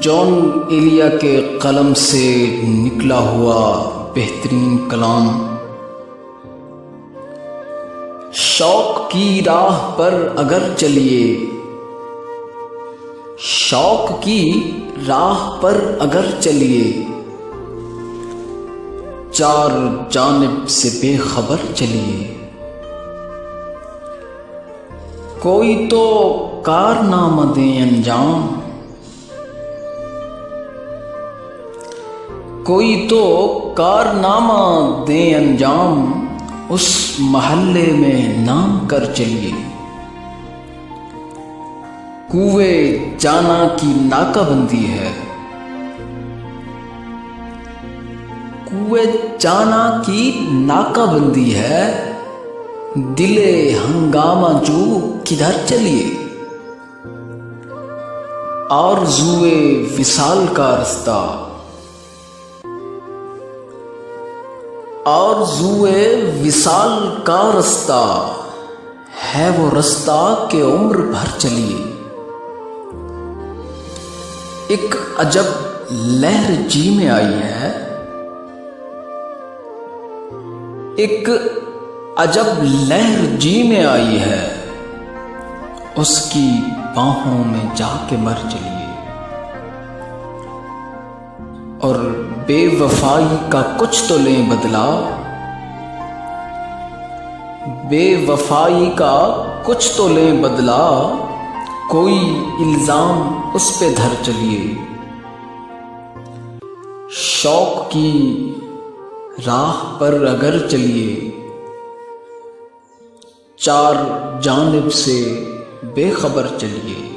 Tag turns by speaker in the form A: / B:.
A: John Elia के कलम से निकला हुआ बेहतरीन कलाम। शौक की राह पर अगर चलिए, शौक की राह पर अगर चलिए, चार जानिब से बेखबर चलिए। कोई तो कारनामा दे अंजाम, कोई तो कारनामा दे अंजाम, उस महल्ले में नाम कर चलिए। कुए जाना की नाकाबंदी है, कुए जाना की नाकाबंदी है, दिले हंगामा जो किधर चलिए। आरज़ुए विसाल का रास्ता, आरज़ुए विसाल का रास्ता है वो रास्ता के उम्र भर चलिए। एक अजब लहर जी में आई है, एक अजब लहर जी में आई है, उसकी बाहों में जाके मर चलिए। और बेवफाई का कुछ तो लें बदला, बेवफाई का कुछ तो लें बदला, कोई इल्जाम उस पे धर चलिए। शौक की राह पर अगर चलिए, चार जानिब से बेखबर चलिए।